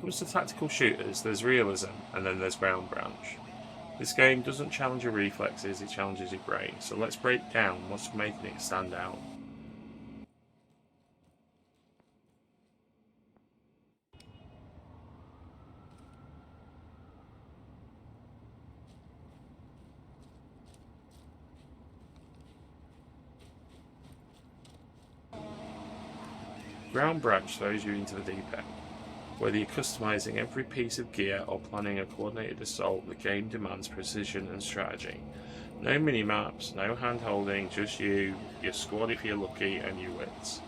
comes to tactical shooters, there's realism and then there's ground branch. This game doesn't challenge your reflexes, it challenges your brain. So let's break down what's making it stand out. Ground branch throws you into the deep end. Whether you're customizing every piece of gear or planning a coordinated assault, the game demands precision and strategy. No mini-maps, no hand-holding, just you, your squad if you're lucky, and your wits.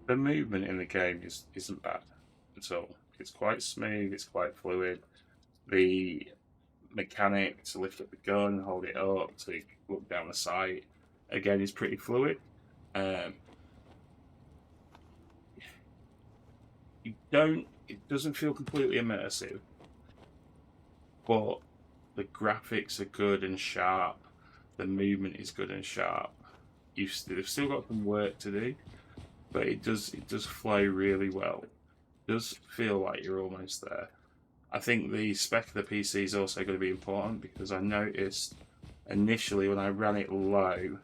The movement in the game isn't bad at all. It's quite smooth, it's quite fluid. The mechanic to lift up the gun, hold it up, to look down the sight, again, is pretty fluid. Um, it doesn't feel completely immersive, but the graphics are good and sharp. The movement is good and sharp. They've still got some work to do, but it does flow really well. It does feel like you're almost there. I think the spec of the PC is also going to be important because I noticed initially when I ran it low,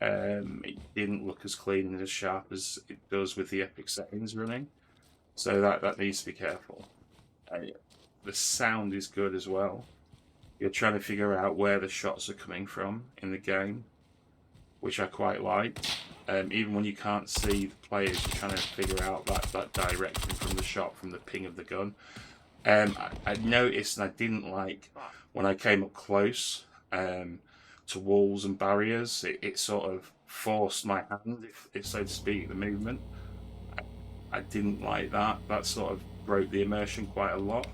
it didn't look as clean and as sharp as it does with the Epic settings running. So that needs to be careful. The sound is good as well. You're trying to figure out where the shots are coming from in the game, which I quite like. Even when you can't see the players, you're trying to figure out that direction from the shot, from the ping of the gun. I noticed, and I didn't like when I came up close to walls and barriers. It sort of forced my hand, if so to speak, the movement. I didn't like that. That sort of broke the immersion quite a lot,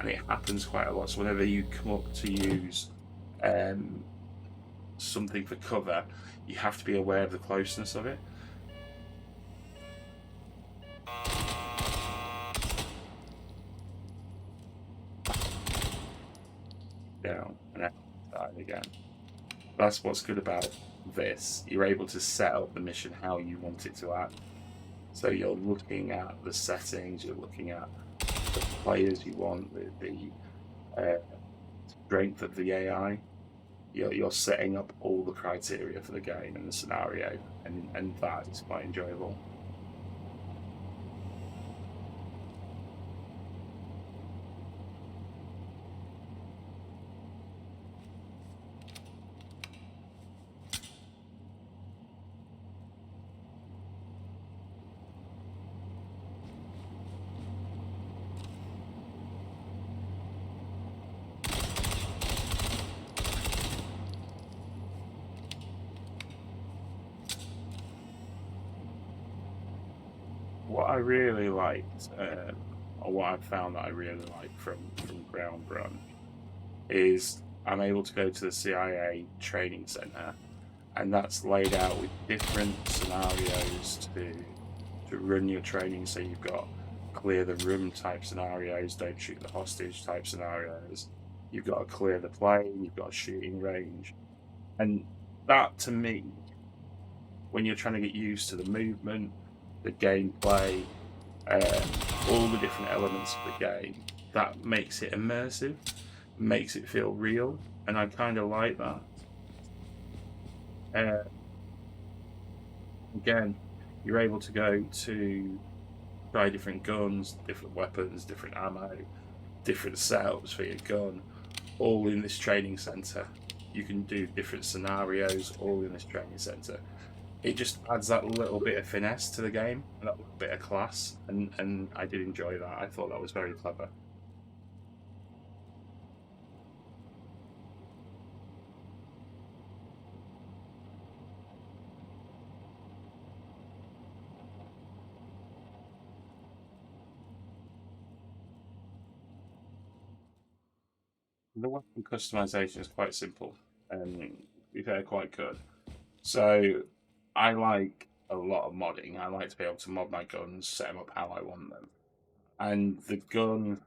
and it happens quite a lot. So whenever you come up to use something for cover, you have to be aware of the closeness of it. Down and outside again. That's what's good about this. You're able to set up the mission how you want it to act. So you're looking at the settings, you're looking at the players you want, the strength of the AI. You're setting up all the criteria for the game and the scenario, and that is quite enjoyable. What I really liked, or what I've found that I really like from Ground Run, is I'm able to go to the CIA training center, and that's laid out with different scenarios to run your training. So you've got clear the room type scenarios, don't shoot the hostage type scenarios. You've got to clear the plane, you've got a shooting range. And that to me, when you're trying to get used to the movement, the gameplay, all the different elements of the game, that makes it immersive, makes it feel real, and I kind of like that. Again, you're able to go to try different guns, different weapons, different ammo, different setups for your gun, all in this training center. You can do different scenarios all in this training center. It just adds that little bit of finesse to the game, and that little bit of class, and I did enjoy that. I thought that was very clever. The weapon customization is quite simple and to be fair, quite good. So I like a lot of modding. I like to be able to mod my guns, set them up how I want them. And the gun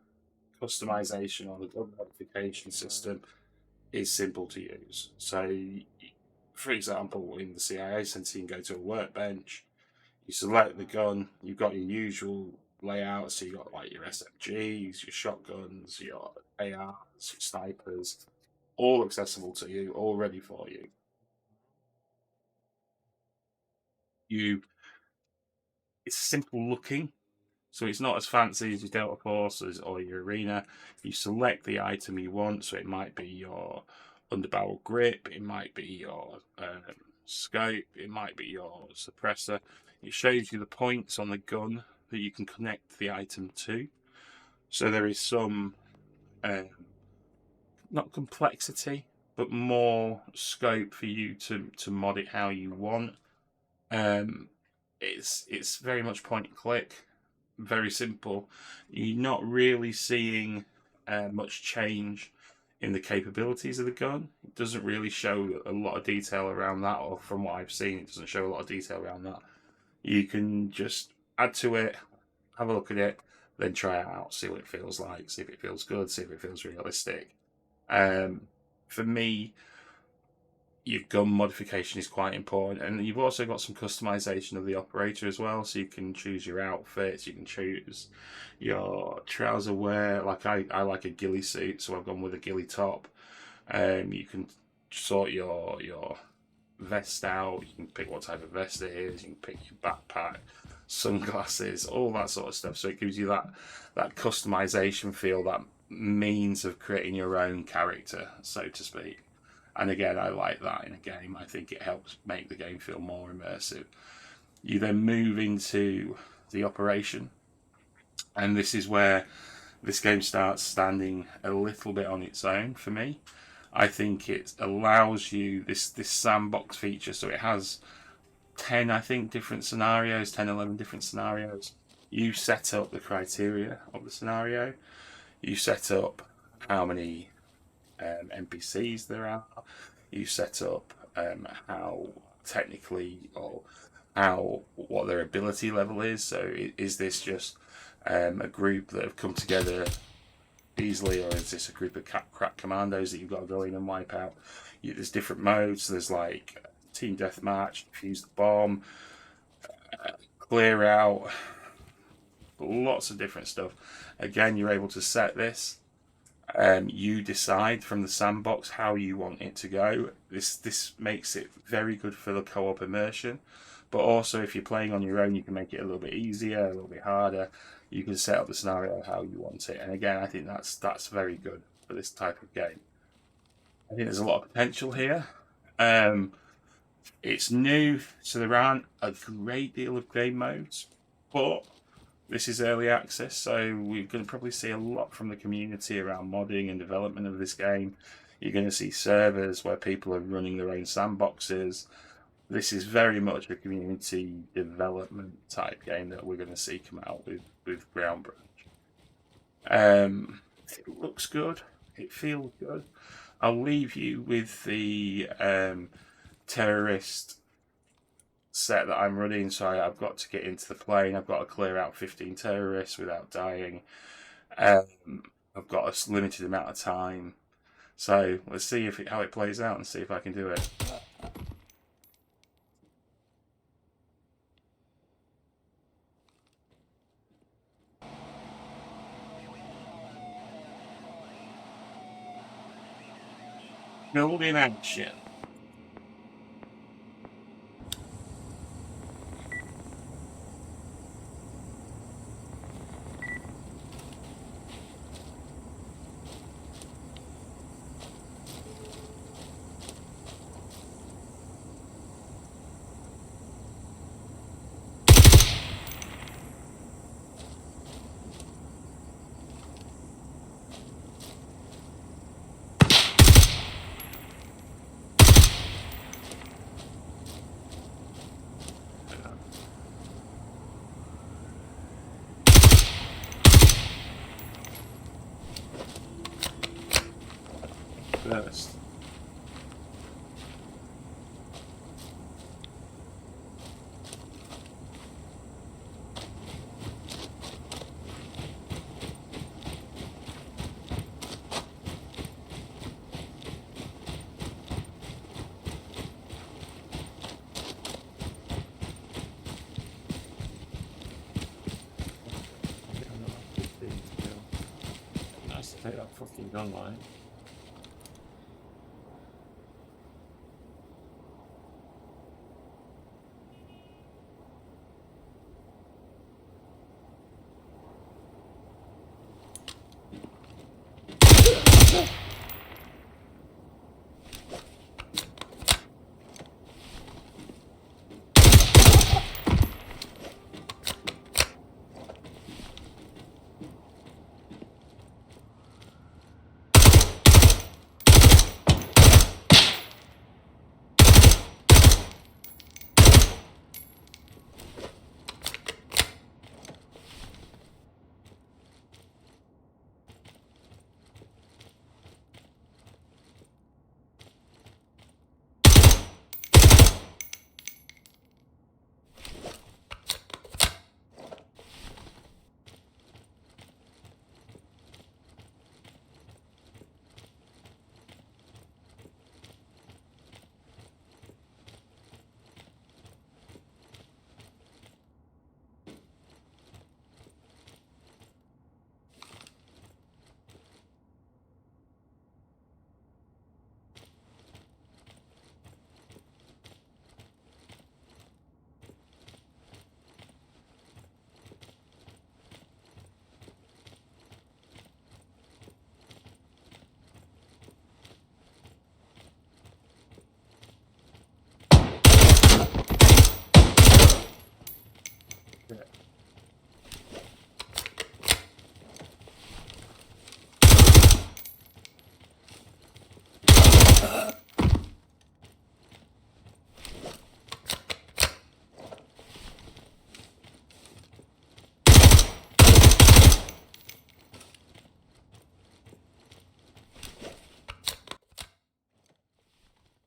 customization or the gun modification system is simple to use. So, for example, in the CIA sense, you can go to a workbench, you select the gun, you've got your usual layout, so you've got like your SMGs, your shotguns, your ARs, your snipers, all accessible to you, all ready for you. It's simple looking, so it's not as fancy as your Delta Forces or your Arena. You select the item you want, so it might be your underbarrel grip, it might be your scope, it might be your suppressor. It shows you the points on the gun that you can connect the item to. So there is some, not complexity, but more scope for you to mod it how you want. It's very much point and click, very simple. You're not really seeing much change in the capabilities of the gun. It doesn't really show a lot of detail around that, or from what I've seen, it doesn't show a lot of detail around that. You can just add to it, have a look at it, then try it out, see what it feels like, see if it feels good, see if it feels realistic. For me, your gun modification is quite important, and you've also got some customization of the operator as well, so you can choose your outfits, you can choose your trouser wear. Like I like a ghillie suit, so I've gone with a ghillie top. You can sort your vest out, you can pick what type of vest it is, you can pick your backpack, sunglasses, all that sort of stuff, so it gives you that customization feel, that means of creating your own character, so to speak. And again, I like that in a game. I think it helps make the game feel more immersive. You then move into the operation, and this is where this game starts standing a little bit on its own for me. I think it allows you this sandbox feature, so it has 10, I think, different scenarios, 10, 11 different scenarios. You set up the criteria of the scenario, you set up how many NPCs there are. You set up how technically, or how, what their ability level is. So is this just a group that have come together easily, or is this a group of crack commandos that you've got to go in and wipe out? There's different modes. There's like team deathmatch, defuse the bomb, clear out, lots of different stuff. Again, you're able to set this. You decide from the sandbox how you want it to go. This makes it very good for the co-op immersion, but also if you're playing on your own, you can make it a little bit easier, a little bit harder. You can set up the scenario how you want it, and again, I think that's very good for this type of game. I think there's a lot of potential here. It's new, so there aren't a great deal of game modes, but this is early access, so we're going to probably see a lot from the community around modding and development of this game. You're going to see servers where people are running their own sandboxes. This is very much a community development type game that we're going to see come out with Groundbridge. It looks good. It feels good. I'll leave you with the terrorist set that I'm running. So I've got to get into the plane. I've got to clear out 15 terrorists without dying. I've got a limited amount of time. So let's see how it plays out and see if I can do it. Building action. honest. Nice to take that fucking gun line.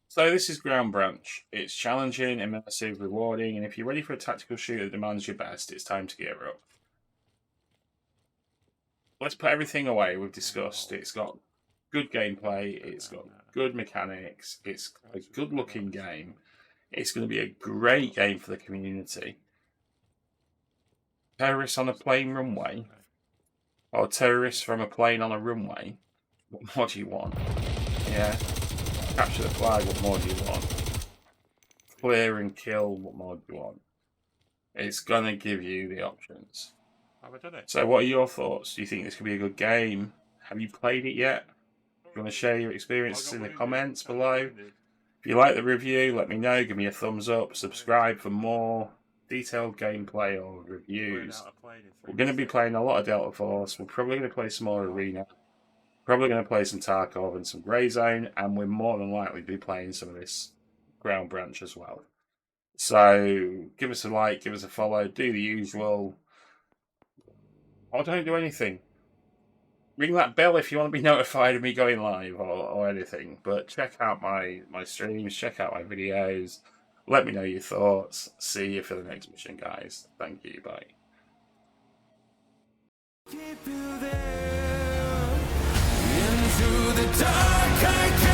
So this is Ground Branch. It's challenging, immersive, rewarding, and if you're ready for a tactical shooter that demands your best, it's time to gear up. Let's put everything away we've discussed. It's got good gameplay, it's got good mechanics, it's a good looking game. It's going to be a great game for the community. Terrorists on a plane runway, or terrorists from a plane on a runway, what more do you want? Yeah. Capture the flag, what more do you want? Clear and kill, what more do you want? It's going to give you the options. Have I done it? So what are your thoughts? Do you think this could be a good game? Have you played it yet? Do you want to share your experiences in the comments below? If you like the review, let me know. Give me a thumbs up. Subscribe for more detailed gameplay or reviews. We're going to be playing a lot of Delta Force. We're probably going to play some more Arena. Probably going to play some Tarkov and some Grey Zone. And we're more than likely to be playing some of this Ground Branch as well. So give us a like, give us a follow, do the usual. Or don't do anything. Ring that bell if you want to be notified of me going live or anything. But check out my streams, check out my videos. Let me know your thoughts. See you for the next mission, guys. Thank you. Bye. Keep you there into the dark.